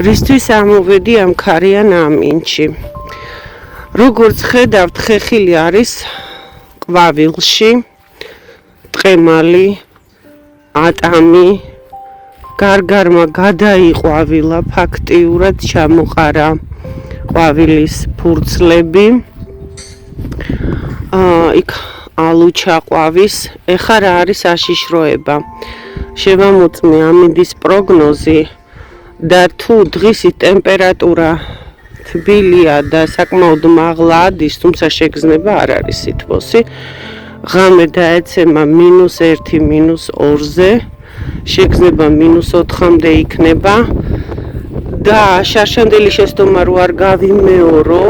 რისთვის ამოვედი ამ ქარიან ამინჩი. როგორც ხედავთ, ხეხილი არის ყვავილში, ტყემალი, ატამი, გარგარმა გადაიყვავილა ფაქტიურად ჩამოყარა ყვავილის ფურცლები. იქ ალუჩა ყვავის, ეხლა რა არის საშიშროება. შევამოწმე ამინდის პროგნოზი და თუ დღისი ტემპერატურა თბილია და საკმაოდ მაღლა ადის, თუმცა შეგრძნება არ არის სითბოსი. ღამე დაეცემა -1, -2-ზე, შეგრძნება -4-მდე იქნება და შარშანდელი შეცდომა რო არ გავიმეორო,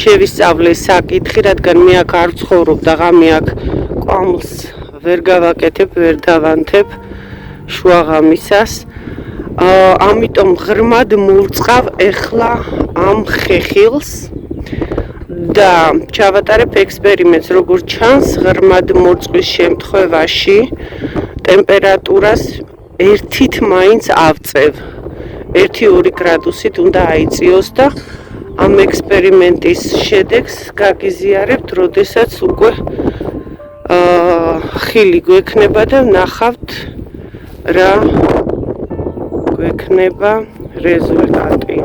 შევისწავლე საკითხი, რადგან მე აქ არ ვცხოვრობ და ღამე აქ კვამლს ვერ გავაკეთებ, ვერ დავანთებ შუაღამისას. ამიტომ ღრმად მოვწყავ ეხლა ამ ხეხილს და ჩავატარებ ექსპერიმენტს, როგორც ჩანს, ღრმად მორწყვის შემთხვევაში ტემპერატურას ერთით მაინც ავწევ. 1-2 გრადუსით უნდა აიწიოს და ამ ექსპერიმენტის შედეგს გაგიზიარებთ, როდესაც უკვე ხილი გვექნება და ნახავთ რა გვექნება რეზულტატი.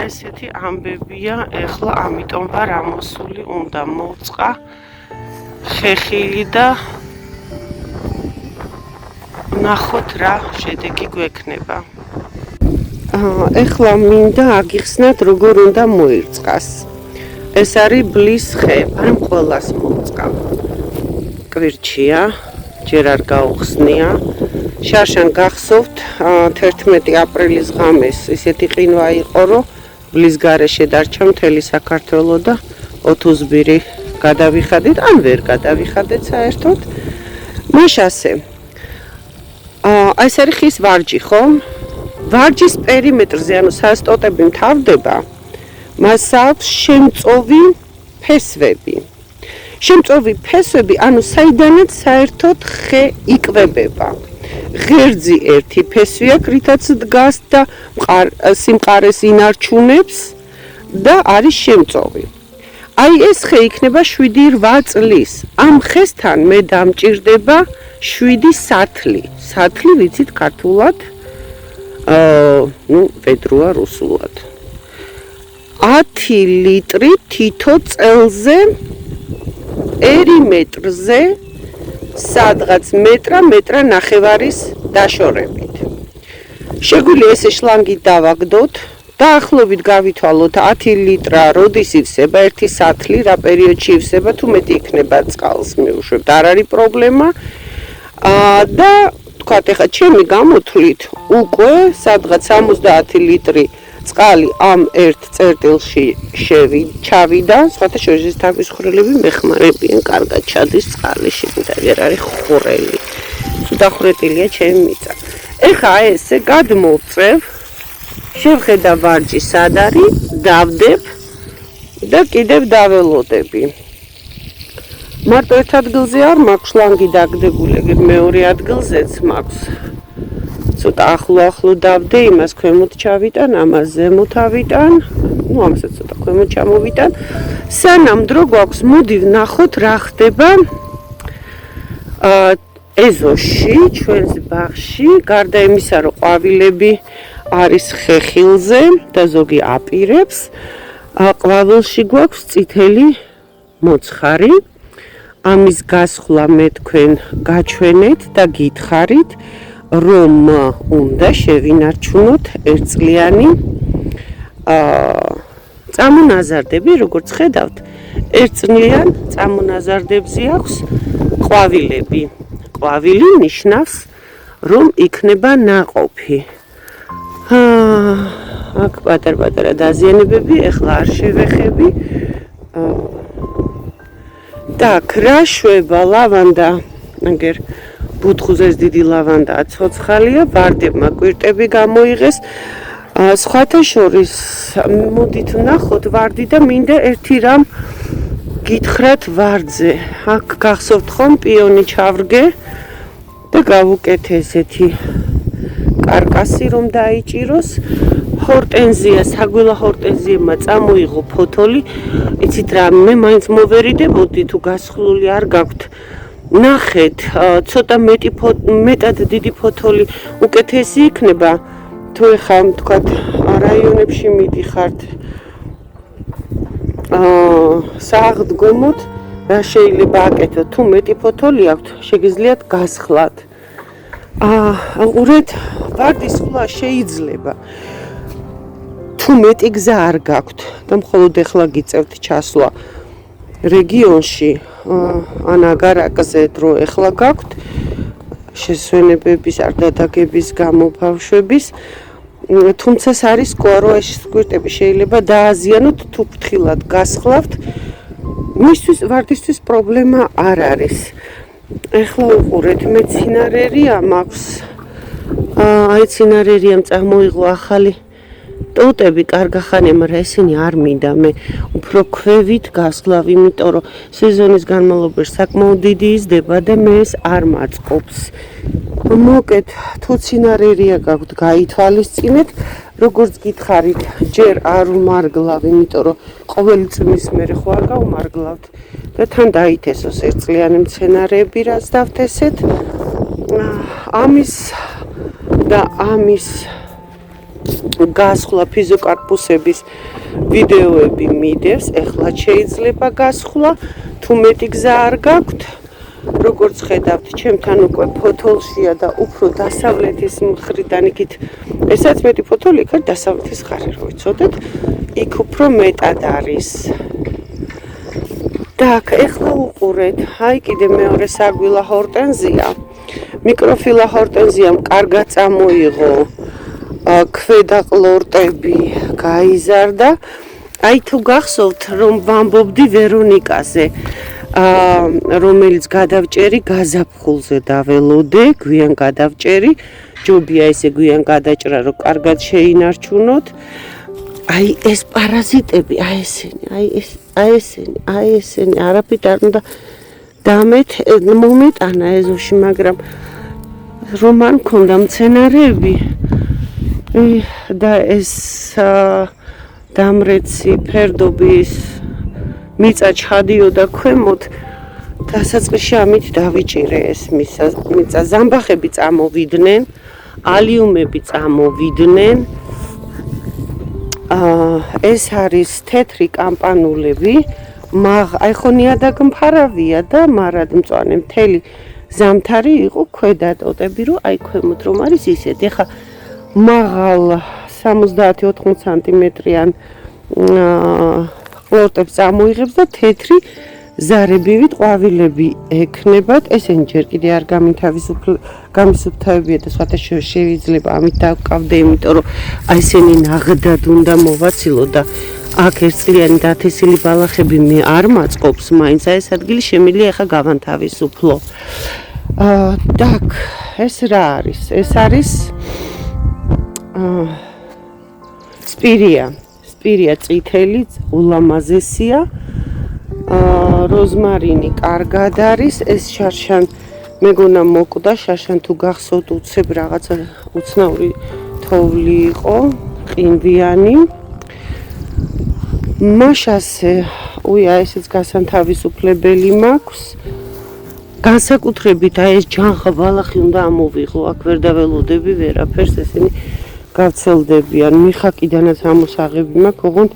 ესეთი ამბებია ეხლა, ამიტომ ვარ ამოსული, უნდა მოვწყა ხეხილი და ნახოთ რა შედეგი გვექნება. ეხლა მინდა აგიხსნათ, როგორ უნდა მოირწყას. ეს არის ბლის ხე, მაგრამ ყველას მოვწყავ. კვირჩია, ჯერ არ გაუხსნია. შარშან გახსოვთ, 11 აპრილის ღამეს ისეთი ყინვა იყო, რომ ბლის გარეშე დარჩა მთელი საქართველო და ოთუზბირი გადავიხადეთ, ან ვერ გადავიხადეთ საერთოდ. მაშასე. ეს არის ხის ვარჯი, ხო? ვარჯის პერიმეტრზე, ანუ სასტოტები მთავრდება, მას აქვს შემწოვი ფესვები. შემწოვი ფესვები, ანუ საიდანაც საერთოდ ხე იკვებება. ღერძი ერთი ფესვი აქვს, რითაც დგას და სიმყარეს ინარჩუნებს და არის შემწოვი. აი ეს ხე იქნება 7-8 წლის. ამ ხესთან მე დამჭირდება 7 სათლი. სათლი ვიცით ქართულად? ვედროა რუსულად. 10 ლიტრი თითო წელზე პერიმეტრზე სადღაც მეტრა ნახევარის დაშორებით. შეგვიძლია ესე შლანგით დავაგდოთ, დაახლოებით გავითვალოთ 10 ლიტრა როდის ივსება, 1 სათლი რა პერიოდში ივსება, თუ მეტი იქნება წყალს მივუშვებთ, არ არის პრობლემა. და თქვათ, ეხლა ჩემი გამოთვლით უკვე სადღაც 70 ლიტრი წყალი ამ ერთ წერტილში ჩავიდა, სხვათა შორის თავის ხვრელები მეხმარებიან, კარგად ჩადის წყალი, შეგიძლია ვერ არის ხვრელი. თუ დახვრეტილია ჩემი მიწა. ეხლა ესე გადმოვწევ, შევხედავ ვარჯი სად არის, დავდებ და კიდევ დაველოდები. მარტო ერთ ადგილზე არ მაქვს შლანგი დაგდებული, მეორე ადგილზეც მაქვს. ცოტა ახლო დავდე, იმას ქვემოთ ჩავიტან, ამას ზემოთ ავიტან, ამასაც ცოტა ქვემოთ ჩამოვიტან. სანამ დრო გვაქვს, მოდი ვნახოთ რა ხდება ეზოში, ჩვენს ბაღში, გარდა იმისა, რომ ყვავილები არის ხეხილზე და ზოგი აპირებს, ყვავილში გვაქვს წითელი მოცხარი. ამის გასხლა მე თქვენ გაჩვენეთ და გითხარით, რომ უნდა შევინარჩუნოთ ერთწლიანი წამონაზარდები, როგორც ხედავთ, ერთწლიან წამონაზარდებზე აქვს ყვავილები. ყვავილი ნიშნავს, რომ იქნება ნაყოფი. აქ პატარ-პატარა დაზიანებები, ეხლა არ შევეხები. Так, რაშვება ლავანდა, აგერ ბუთხუზეს დიდი ლავანდაა ცოცხალია, ვარდებმა კვირტები გამოიღეს. სხვათა შორის მოდით ვნახოთ ვარდი და მინდა ერთი რამ გითხრათ ვარდზე. აქ გახსოვთ ხომ პიონი ჩავრგე და გავუკეთე ესეთი კარკასი რომ დაიჭიროს. ჰორტენზია, საგველა ჰორტენზიებმა წამოიღო ფოთოლი. იცით რა, მე მაინც მოვერიდებოდი თუ გასხლული არ გაქვთ. ნახეთ, ცოტა მეტად დიდი ფოთოლი უკეთესი იქნება. თუ ეხლა თქვათ რაიონებში მიდიხართ სააღდგომოდ რა შეიძლება აკეთოთ, თუ მეტი ფოთოლი აქვთ, შეგიძლიათ გასხლათ. ყურეთ, ვარდისხლა შეიძლება. თუ მეტი გზა არ გაქვთ და მხოლოდ ეხლა გიწევთ ჩასვლა რეგიონში, ან აგარაკზე დრო ეხლა გაქვთ შესვენებების, არ დადაგების გამო ბავშვების, თუმცა არის სკვარო ეს სკვირტები შეიძლება დააზიანოთ თუ ფრთხილად გასხლავთ. მისთვის ვარდისთვის პრობლემა არ არის. ეხლა უყურეთ, მე ცინარერია მაქვს. აი ცინარერიამ წამოიღო ახალი ტოტები კარგახანია, მაგრამ ესენი არ მინდა. მე უფრო ქვევით გასვლავ, იმიტომ რომ სეზონის განმავლობაში საკმაოდ დიდი იზრდება და მე ეს არ მაწყობს. მოკეთ, თუ ცინარერია გაქვთ, გაითვალისწინეთ, როგორც გითხარით, ჯერ არ უმარგლავ, იმიტომ რომ ყოველი წლის მერე ხო არ გაუმარგლავთ და თან დაითესოს ერთწლიანი მცენარეები, რაც დავთესეთ. ამის და ამის გასხლა ფიზიკარპუსების ვიდეოები მიდევს, ეხლა შეიძლება გასხლა, თუ მეტი გზა არ გაქვთ. როგორც ხედავთ, ჩემთან უკვე ფოთოლშია და უფრო დასავლეთის მხრიდან იქით, ესაც მეტი ფოთოლი იქ არის დასავლეთის მხარე, რო იცოდეთ, იქ უფრო მეტად არის. Так, ეხლა უყურეთ, აი კიდე მეორე საგვილა ჰორტენზია. მიკროფილა ჰორტენზიამ კარგად წამოიღო ქვედა ყლორტები, გაიზარდა. აი თუ გახსოვთ, რომ ვამბობდი ვერონიკაზე, რომელიც გადავჭერი გაზაფხულზე დაველოდე, გვიან გადავჭერი, ჯობია ესე გვიან გადაჭრა, რომ კარგად შეინარჩუნოთ. აი ეს პარაზიტები, აი ესენი, არაფრით არ უნდა მომეტანა ეზოში, მაგრამ რომ არ მქონდა მცენარეები და ეს დამრეცი ფერდობის მიწა ჩადიოდა ქვემოთ, დასაწყისში ამით დავიჭირე ეს მიწა. ზამბახები წამოვიდნენ, ალიუმები წამოვიდნენ. ეს არის თეთრი კამპანულები, აი ხო ნიადაგმფარავია და მარადმწვანე მთელი ზამთარი იყო ქვედა ტოტები, რომ აი ქვემოთ რომ არის ისეთ. ეხა მაღალ 70-80 სანტიმეტრიან ყლორტებს წამოიღებს და თეთრი ზარებივით ყვავილები ექნებათ. ესენი ჯერ კიდე არ გამისუფთავებია და სხვათა შეიძლება ამით დავკავდე, იმიტომ რომ აი ესენი ნაღდად უნდა მოვაცილო და აქ ერთწლიანი დათესილი ბალახები მე არ მაწყობს, მაინც აი ეს ადგილი შემიძლია ახლა გავანთავისუფლო. так, ეს რა არის? ეს არის სპირია წითელი, ულამაზესია. როზმარინი კარგად არის, ეს შარშან მეგონა მოკვდა, შარშან თუ გახსოვთ უცებ რაღაცა უცნაური თოვლი იყო, ყინვიანი. მაშასე, ესეც გასანთავისუფლებელი მაქვს. განსაკუთრებით აი ეს ჯანღა ბალახი უნდა ამოვიღო, აქ ვერ დაველოდები ვერაფერს, ესენი გავცელდებიან. მიხაკიდანაც ამოსაღები მაქვს, ოღონდ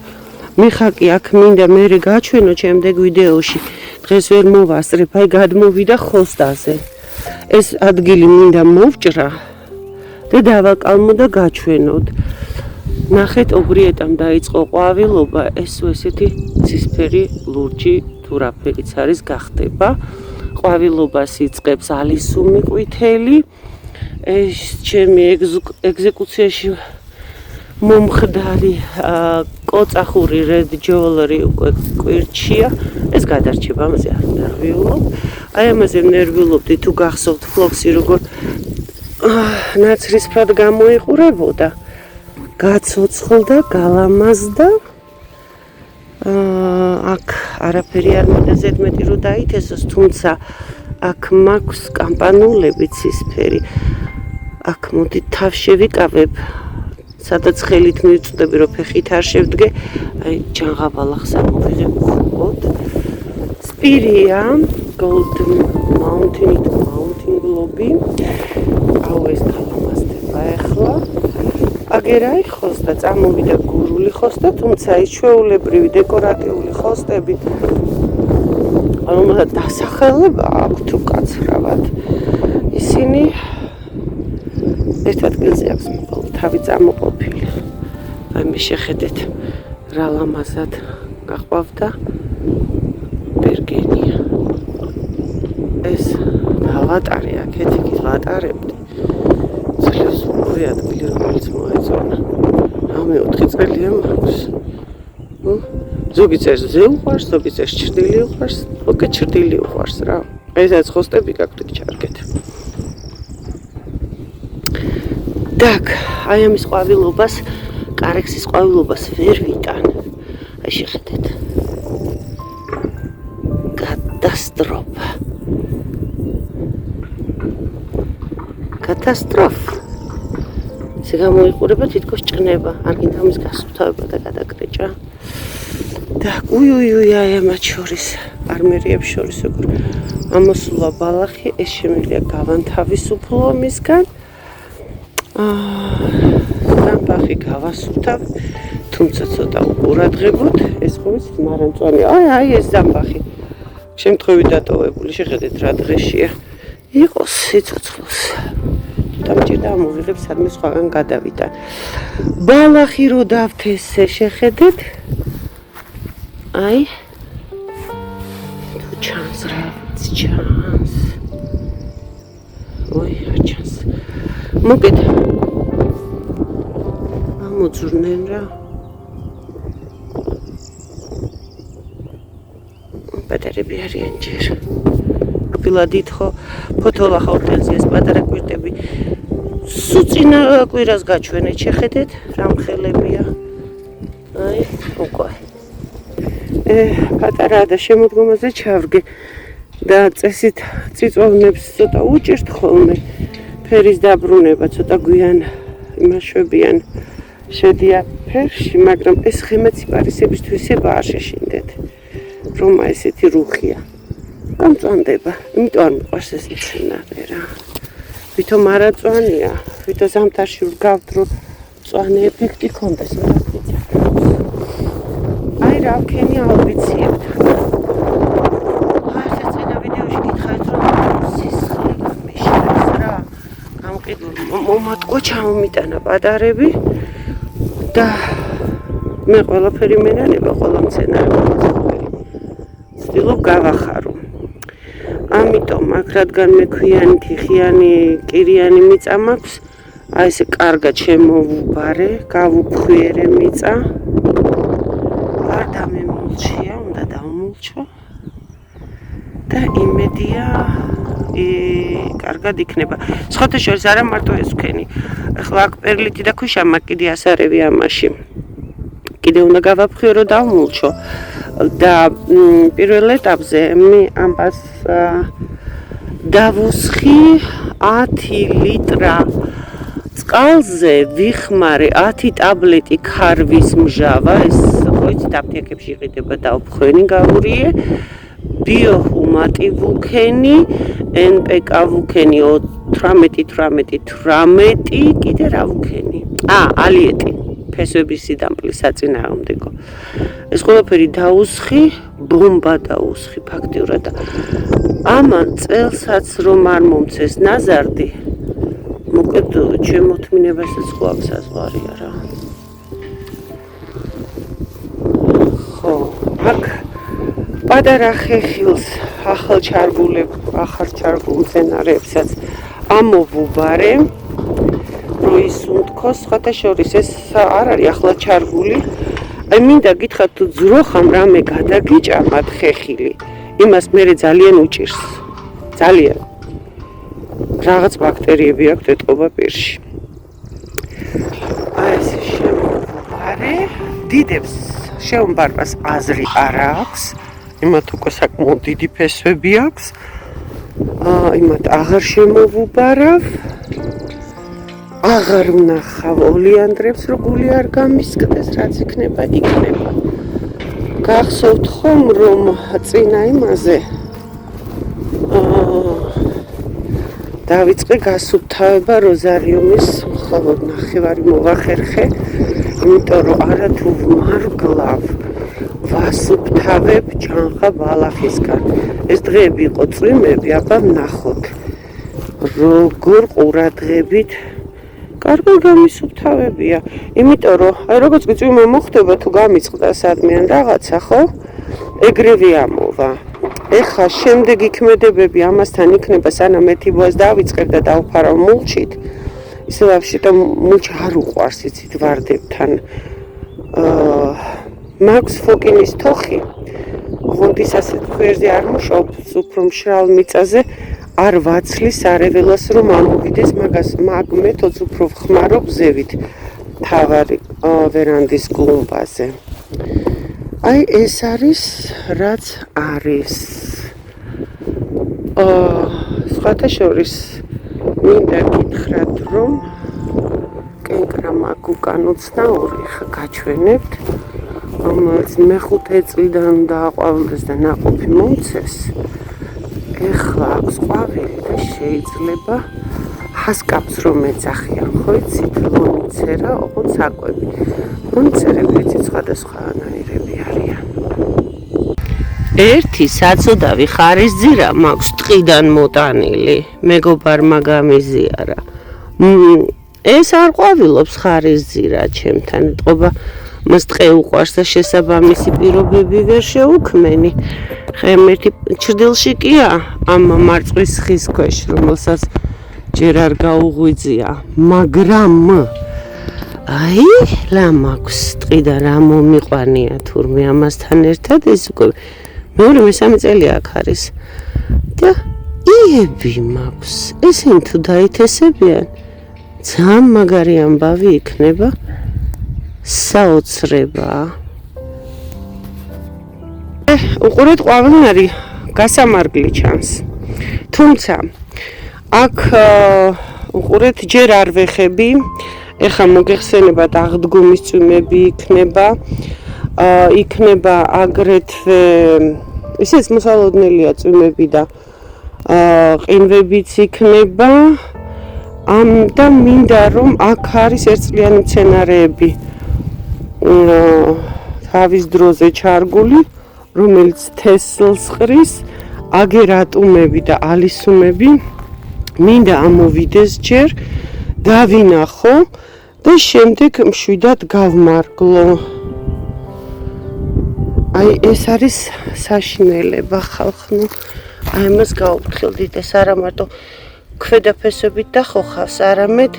მიხაკი აქ მინდა მერე გაჩვენო შემდეგ ვიდეოში. დღეს ვერ მოვასწრებ, აი გადმოვიდა ხოსტაზე. ეს ადგილი მინდა მოვჭრა და დავაკალმო და გაჩვენოთ. ნახეთ, ობრიეტამ დაიწყო ყვავილობა, ესო ესეთი ცისფერი ლურჯი თუ რაფერიც არის გახდება. ყვავილობას იწყებს ალისუმი ყვითელი. ეს ჩემი ეგზეკუციაში მომხდარი კოწახური რედ ჯოლერი უკვე კვირჩია. ეს გადარჩება, ამაზე არ ნერვიულობ. აი ამაზე ნერვიულობდი თუ გახსოვთ ფლოქსი როგორ ნაცრისფრად გამოიყურებოდა. გაცოცხლდა, გალამაზდა. აქ არაფერი არ მინდა ზედმეტი რომ დაითესოს, თუმცა აქ მაქვს კამპანულები ცისფერი. აქ მოდით თავს შევიკავებ. სადაც ხელით მივწვდები რომ ფეხით არ შევდგე, აი ჯანღაბალახს ამოვიღებ ხოთ. სპირია Golden Mountain Globe. აუ ეს თავმასდება ახლა. აგერა იხოს და წამოვიდა გურული ხოსტა, თუმცა ის ჩვეულებრივი დეკორატიული ხოსტები რომელსაც დასახელება აქვთ უკაცრავად. ისინი ერთ ადგილზე აქვს თავი წამოყოფილი. აი მე შეხედეთ რა ლამაზად გაყვავდა ბერგენია. ეს დავატარე აქეთ იქით ვატარებდი. ძლივს ორი ადგილი რომელიც მოეწონა. ამე 4 წელია მაქვს. ზოგი წერზე უყვარს, ზოგი წერს ჩრდილი უყვარს, ოკე ჩრდილი უყვარს რა. ესაც ხოსტები გაქვთ ჩარგეთ. Так, აი ამის ყვავილობას, კარექსის ყვავილობას ვერ ვიტან. აი შეხედეთ. კატასტროფა. კატასტროფა. ესე გამოიყურება თითქოს ჭკნება, არ გინდა ამის გასუფთავება და გადაკრეჭა. Так, უი, აი ამათ შორის, ფარმერიებს შორის როგორ ამოსულა ბალახი, ეს შემიძლია გავანთავისუფლო მისგან. ზამბახი გავასუფთავ, თუმცა ცოტა უყურადღებოთ, ეს ხომის მარანწვანია. აი ეს ზამბახი. შემთხვევით დატოვებული, შეხედეთ რა დღეშია. იყოს სიცოცხლოს. დამჭირდა ამოვიღებ სადმე სხვაგან გადავიდა. ბალახი რო დავთესე, შეხედეთ. აი თუ ჩანს რა, ჩანს. ой, არ ჩანს. მოკეთ. ამოძრნენ რა. პატარები არიან ჯერ. ფილადით ხო ფოთოლა ხორტენზიას პატარა კვირტები. სუცინა კვირას გაჩვენეთ, შეხედეთ რა მხელებია. აი, უკვე. პატარა და შემოდგომაზე ჩავრგე და წესით წიწვოვნებს ცოტა უჭირთ ხოლმე. ფერის დაბრუნება ცოტა გვიან იმაშვებიან შედია ფერში, მაგრამ ეს ხემა ციპარისებისთვის არ შეშინდეთ. რომა ესეთი რუხია. გამწვანდება, იმიტომ არ მიყვარს ეს მცენარე რა. ვითომ არაწვანია, ვითომ ზამთარში ვდგავთ, რომ მწვანე ეფექტი ქონდეს, რა ვიცი. აი რა ვქენი აუბიციებთ. აი ეს წინა ვიდეოში გითხარით, რომ სისხლი გამიშრეს რა. გამყიდული მომატყო ჩამომიტანა პატარები და მე ყველაფერი მენანება, ყველა მცენარე ვცდილობ გავახარო. ამიტომ აქ რადგან მე ქვიანი, თიხიანი, კირიანი მიწა მაქვს, აი ესე კარგად შემოვუბარე, გავუფხვიერე მიწა. არ დამემულჩია, უნდა დავმულჩო. და იმედია კარგად იქნება. სხვათა შორის არა მარტო ეს ვქენი. ახლა აქ პერლიტი და ქვიშა მაქვს კიდე ასარევი ამაში. კიდე უნდა გავაფხვირო, დავმულჩო. და პირველ ეტაპზე მე ამას დავუსხი 10 ლიტრა წყალზე ვიხმარე 10 ტაბლეტი ქარვის მჟავა, ეს ხო იცით აპტეკებში იყიდება დავფხვენი გავურიე, ბიოჰუმატი ვუქენი, NPK ვუქენი 18, კიდე რა ვუქენი? ალიეტი. ფესვების სიდამპლი საწინააღმდეგო. ეს ყველაფერი დაუსხი, ბომბა დაუსხი ფაქტიურად. ამან წელსაც რომ არ მომცეს ნაზარდი, მოკეთ ჩემოთმინებასაც ხო აქვს საზღვარია რა. ხო, აქ პატარა ხეხილს ახალჩარგულ მცენარეებსაც ამოვუბარე. ის უნდქოს, სხვათა შორის ეს არ არის ახლა ჩარგული. აი მინდა გითხრათ თუ ძროხამ რამე გადაგიჭამათ ხეხილი, იმას მე ძალიან უჭირს. ძალიან. რაღაც ბაქტერიები აქვს ეტყობა პირში. აი ეს შემოვარე, დიდებს შეუმბარვას აზრი არ აქვს. იმათ უკვე საკმაოდ დიდი ფესვები აქვს. იმათ აღარ შემოვუბარავ. აღარ ვნახავ ოლეანდრებს, რომ გული არ გამისკდეს, რაც იქნება, იქნება. გახსოვთ ხომ, რომ წინა იმაზე დავიწყე გასუფთავება როზარიუმის მხოლოდ ნახევარი მოვახერხე, იმიტომ რომ არათუ ვმარგლავ ვასუფთავებ ჯანღა ბალახისგან. ეს დღეები იყო წვიმები, აბა ვნახოთ როგორ ყურადღებით კარგად გამისუფთავებია, იმიტომ რომ აი როგორც წვიმა მოხდება თუ გამიწყდა სადმე ან რაღაცა, ხო? ეგრევე ამოვა. ეხლა შემდეგი ქმედებები ამასთან იქნება, სანამ ეთიბოას დავიწყებ და დავფარავ მულჩით. ისე ვაფშეტა მულჩი არ უყვარს, იცით, ვარდებთან. მაქვს ფოკინის თოხი. ღონდის ასეთ ქვერზე არ მუშაობს, უფრო მშრალ მიწაზე არ ვაცლისარეველას რომ ამოვიდეს, მაგას მაგ მეთოდს უფრო ვხმარობ ზევით თავარი ვერანდის გუმბაზე. აი ეს არის რაც არის. სხვათა შორის მინდა გითხრათ, რომ კენკრა მაგ უკან უცნაური გაჩვენებთ, რომელიც მეხუთე წლიდან უნდა აყვავილდეს და ნაყოფი მომცეს. ეხლა აქვს ყვავილი და შეიძლება ჰასკაპს რომ ეძახიან, ხო იცით, ლონიცერა, ოღონდ საკვები. ლონიცერები იცით სხვადასხვანაირები არიან. ერთი საწოდავი ხარისძირა მაქვს ტყიდან მოტანილი, მეგობარმა გამიზიარა. ეს არ ყვავილობს ხარისძირა ჩემთან, ეთყობა მას ტყე უყვარს და შესაბამისი პირობები ვერ შეუქმენი. ღემერთი ჩრდილში კია ამ მარწყვის ხის ქვეშ, რომელსაც ჯერ არ გაუღვიძია, მაგრამ აი რა მაქვს ტყიდან რა მომიყვანია თურმე ამასთან ერთად ეს უკვე მეორე მესამე წელი აქ არის და იები მაქვს. ესენი თუ დაითესებიან, ძალიან მაგარი ამბავი იქნება. საოცრება. უყურეთ, ყვავილი არის გასამარგლი ჩანს. თუმცა აქ უყურეთ, ჯერ არ ვეხები. ეხლა მოგეხსენებათ აღდგომის წვიმები იქნება აგრეთვე ისეც მოსალოდნელია წვიმები და ყინვებიც იქნება. და მინდა რომ აქ არის ერთწლიანი მცენარეები თავის დროზე ჩარგული, რომელიც თესლს ყრის, აგერატუმები და ალისუმები მინდა ამოვიდეს ჯერ, დავინახო და შემდეგ მშვიდად გავმარგლო. აი ეს არის საშინელება ხალხნო, აი მას გაუფრთხილდით, ეს არა მარტო ქვედა ფესვებით დახოხავს, არამედ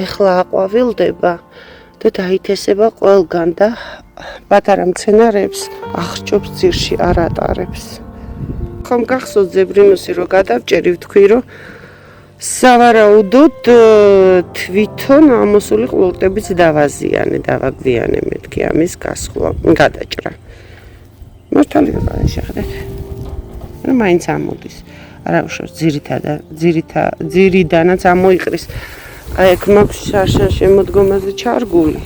ეხლა აყვავილდება და დაითესება ყველგან და პატარა მცენარეებს აღრჩობს ძირში, არ ატარებს. ხომ გახსოვთ ზებრინუსი რომ გადავჭერი, ვთქვი რომ სავარაუდოდ თვითონ ამოსული ყლორტებიც დავაგვიანე მეთქი ამის გასხვა, გადაჭრა. მართალი რა შეხედეთ. რა მაინც ამოდის. არა უშავს ძირიდანაც ამოიყრის. აი აქ მაქვს შარშან შემოდგომაზე ჩარგული.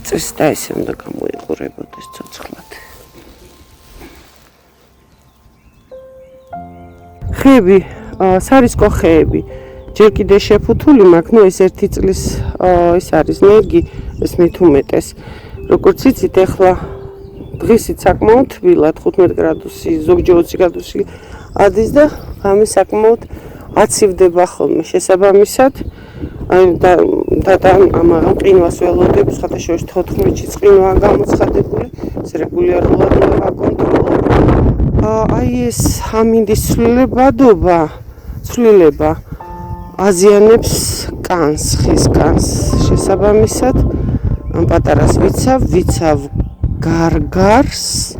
წეს და ესე უნდა გამოიყურებოდეს ცოცხლად. ხეები, სარისკო ხეები. ჯერ კიდე შეფუთული მაქვს, ნუ ეს ერთი წლის ის არის ნერგი, ეს მithumetes. როგორც იცით, ეხლა დღისით საკმაოდ თბილად 15 გრადუსი, ზოგჯერ 20 გრადუსი ადის და ამის საკმაოდ აცივდება ხოლმე შესაბამისად. აი და ამაღამ ყინვას ველოდებ, სხვადასხვა 14-ში ყინვა გამოცხადებული, ეს რეგულარულად ვაკონტროლებ. აი ეს ამინდის ცვლილება აზიანებს კანს, ხის კანს. შესაბამისად, ამ პატარას ვიცავ გარგარს,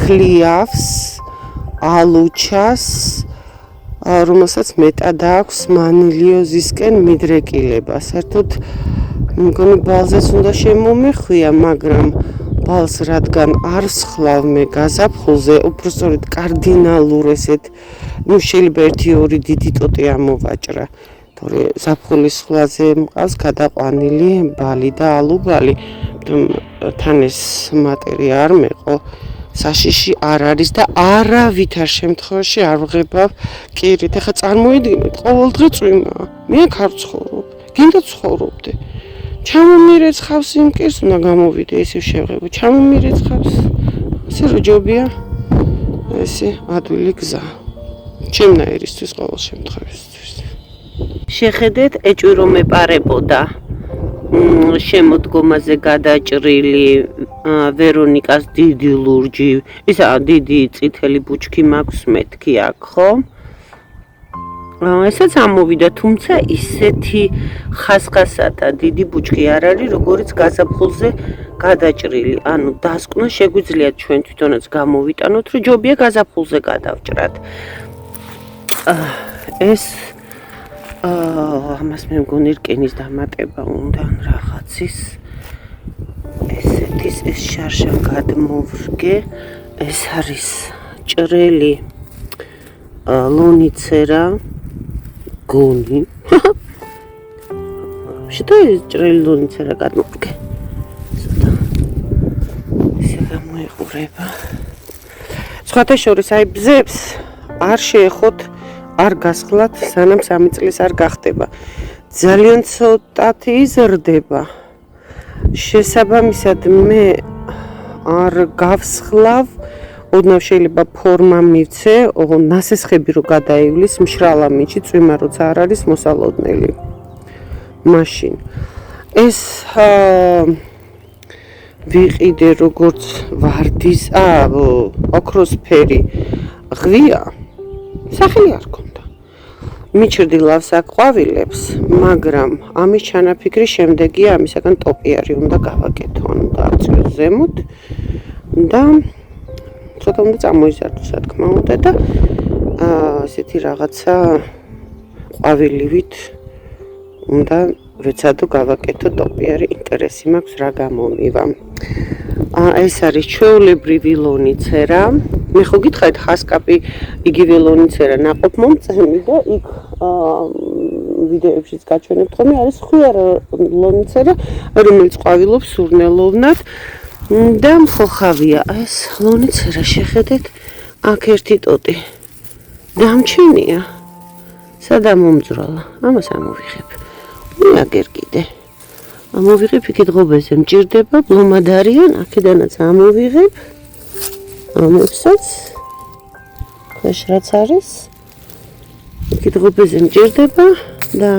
კლიავს, ალუჩას, რომელსაც მეტად აქვს მანილიოზისკენ მიდრეკილება. საერთოდ მგონი ბალზეც უნდა შემომეხვია, მაგრამ ბალს რადგან არ სხლავ მე გაზაფხულზე, უბრალოდ კარდინალურ ესეთ ნუ შეიძლება 1-2 დიდი ტოტი ამოვაჭრა. თორე ზაფხულის ხვლაზე მყავს გადაყვანილი ბალი და ალუბალი. თან ეს მატერი არ მეყო. საშიში არ არის და არავითარ შემთხვევაში არ ვღებავ კირით. ეხლა წარმოიდგინეთ, ყოველდღე წვიმაა. მე აქ არ ვცხოვრობ. გინდა ცხოვრობდე. ჩამომირეცხავს იმ კირს, უნდა გამოვიდე, ისევ შევღებო. ჩამომირეცხავს. ასე რომ ჯობია ესე ადვილი გზა. ჩემნაირისთვის ყოველ შემთხვევაში. შეხედეთ, ეჭვი რომ ეპარებოდა შემოდგომაზე გადაჭრილი ვერონიკას დიდი ლურჯი, ისა დიდი წითელი ბუჩქი მაქვს მეთქი აქ, ხო? ესაც ამოვიდა, თუმცა ისეთი ხასხასათა დიდი ბუჩქი არ არის, როგორიც გაზაფხულზე გადაჭრილი. ანუ დასკვნა შეგვიძლია ჩვენ თვითონაც გამოვიტანოთ, რომ ჯობია გაზაფხულზე გადავჭრათ. ეს ამას მე მგონი რკინის დამატება უნდა რაღაცის. ესეთის ეს შარშა გადმოვრგე, ეს არის ჭრელი ლონიცერა გონი. შეტო ეს ჭრელი ლონიცერა გადმოვრგე. ისე გამოიყურება. სხვათა შორის აი ბზებს არ შეეხოთ არ გასხლათ, სანამ 3 წლის არ გახდება. ძალიან ცოტათი იზრდება. შესაბამისად მე არ გავსხლავ, ოდნავ შეიძლება ფორმა მივცე, ნასესხები რო გადაივლის მშრალ ამინდში, წვიმა როცა არ არის მოსალოდნელი. მაშინ ეს ვიყიდე როგორც ვარდის, ოქროსფერი ღვია, სახელი არ ქონდა. მიჩრდილავს აქ ყვავილებს, მაგრამ ამის ჩანაფიქრის შემდეგია ამისაგან ტოპიარი უნდა გავაკეთო, ანუ დავწიოს ზემოთ და ცოტა უნდა წამოიზარდო, რა თქმა უნდა და ესეთი რაღაცა ყვავილივით უნდა ვეცადო გავაკეთო ტოპიარი, ინტერესი მაქვს რა გამომივა. ეს არის ჩვეულებრივი ლონიცერა. მე ხო გითხარით ხასკაპი იგივე ლონიცერა ნაყოფმომწენი და იქ ვიდეოებშიც გაჩვენებთ ხოლმე არის ხვიარა ლონიცერა, რომელიც ყვავილობს სურნელოვნად და მხოხავია. ეს ლონიცერა შეხედეთ, აქ ერთი ტოტი დამჩენია. სადა მომძრალა, ამას ამოვიღებ. აგერ კიდე ამოვიღებ, იქით ღობეზე მჭირდება, ბლომად არიან, აქედანაც ამოვიღებ ამებსაც, ქვეშ რაც არის, იქით ღობეზე მჭირდება და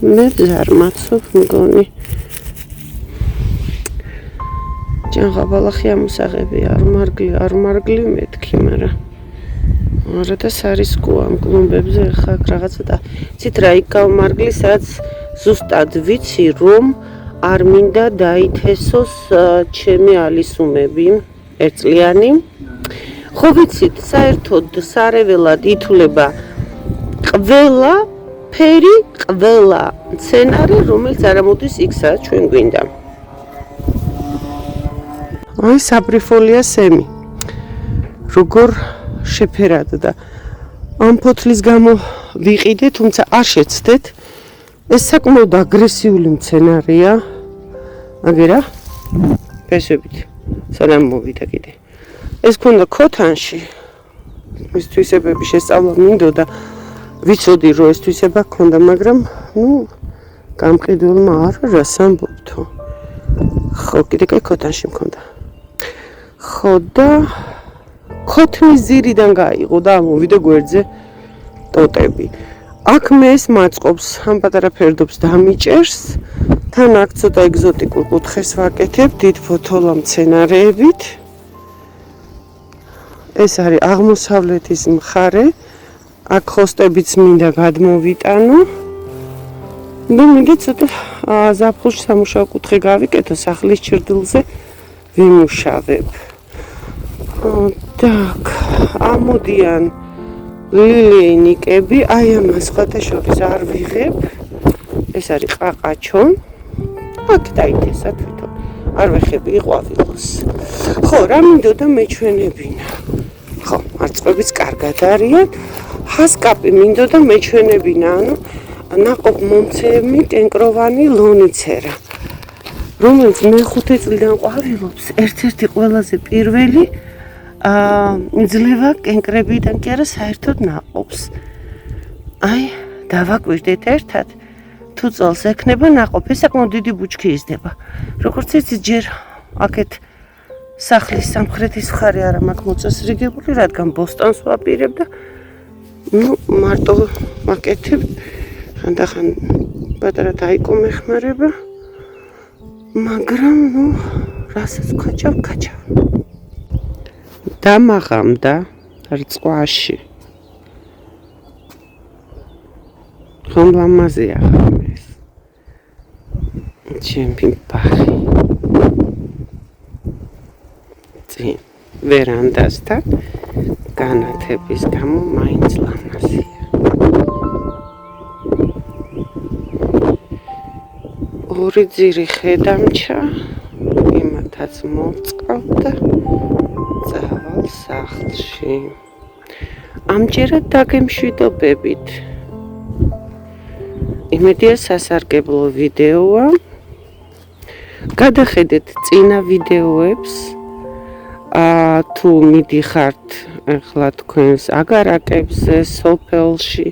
მე ზარმაცობ მგონი. ჯანღაბალახი ამოსაღები არ მარგლი მეთქი, მაგრამ არა და სარისკოა ამ კლუმბებზე, ხა რაღაცა და ცით რა იქ გავმარგლი, სადაც ზუსტად ვიცი, რომ არ მინდა დაითესოს ჩემი ალისუმები ერთწლიანი. ხო ვიცით, საერთოდ სარეველად ითვლება ყველა ფერი, ყველა მცენარე, რომელიც არ ამოდის იქ, სადაც ჩვენ გვინდა. აი საბრიფოლია სემი. როგორ შეფერად და ამ ფოთლის გამო ვიყიდე, თუმცა არ შეცდეთ. ეს საკმაოდ აგრესიული მცენარეა. აგერა ფესვებით სანამ მოვიდა კიდე. ეს ქონდა ქოთანში. ეს თვისებები შესწავლა მინდოდა. ვიცოდი რომ ეს თვისება ქონდა, მაგრამ გამყიდველმა არა რას ამბობთო. ხო, კიდე კაი ქოთანში მქონდა. ხო და ქოთნის ძირიდან გაიღო და ამოვიდა გვერდზე ტოტები. აქ მე ეს მაწყობს, ამ პატარა ფერდობს დამიჭერს, თან აქ ცოტა ეგზოტიკურ კუთხეს ვაკეთებ, დიდ ფოთოლა მცენარეებით. ეს არის აღმოსავლეთის მხარე, აქ ხოსტებიც მინდა გადმოვიტანო. და მინდა ცოტა ზაფხულში სამუშაო კუთხე გავიკეთო, სახლის ჭრდილზე ვიმუშავებ. так, ამოდიან ლილეინიკები, აი ამას სხვათა შორის არ ვიღებ. ეს არის ყაყაჩო. აქ დაითესა თვითონ. არ ვეხები ყვავილს. ხო, რა მინდოდა მეჩვენებინა. ხო, მარწყობიც კარგად არიან. ჰასკაპი მინდოდა მეჩვენებინა, ანუ ნაყოფ მომცემი კენკროვანი ლონიცერა, რომელიც მე-5 წლიდან ყვავილობს, ერთ-ერთი ყველაზე პირველი იძლევა კენკრებიდან კი არა საერთოდ ნაყოფს. აი, დავაკვირდეთ ერთად, თუ წელს ექნება ნაყოფი, საკმაოდ დიდი ბუჩქი იზრდება. როგორც იცით, ჯერ აქეთ სახლის სამხრეთის მხარე არ მაქვს მოწესრიგებული, რადგან ბოსტონს ვაპირებ და მარტო ვაკეთებ. ხანდახან პატარა დაიკო მეხმარება, მაგრამ რასაც ვქაჩავ. დამაღამდა რწყვაში. ხომ ლამაზია ხამეს. ჩემი ბაღი. წინ ვერანდასთან განათების გამო მაინც ლამაზია. ორი ძირი ხედამჩა, იმათაც მოვწყავ და წავალ სახლში. ამჯერად დაგემშვიდობებით. იმედია სასარგებლო ვიდეოა. გადახედეთ წინა ვიდეოებს. თუ მიდიხართ ახლა თქვენს აგარაკებზე, სოფელში.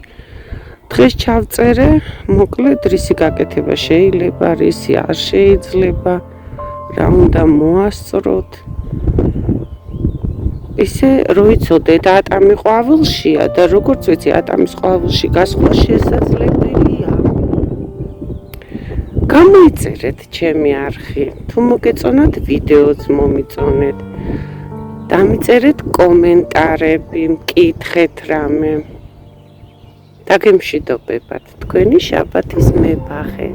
დღეს ჩავწერე, მოკლედ რისი გაკეთება შეიძლება, რისი არ შეიძლება, რა უნდა მოასწროთ. ისე რო იცოდეთ, ატამი ყვავილშია და როგორც ვიცი, ატამის ყვავილში გასვლა შესაძლებელია. გამოიწერეთ ჩემი არხი, თუ მოგეწონათ ვიდეოც მომიწონეთ. დამიწერეთ კომენტარები, მკითხეთ რამე. დაგემშვიდობებათ თქვენი შაბათის მებაღე.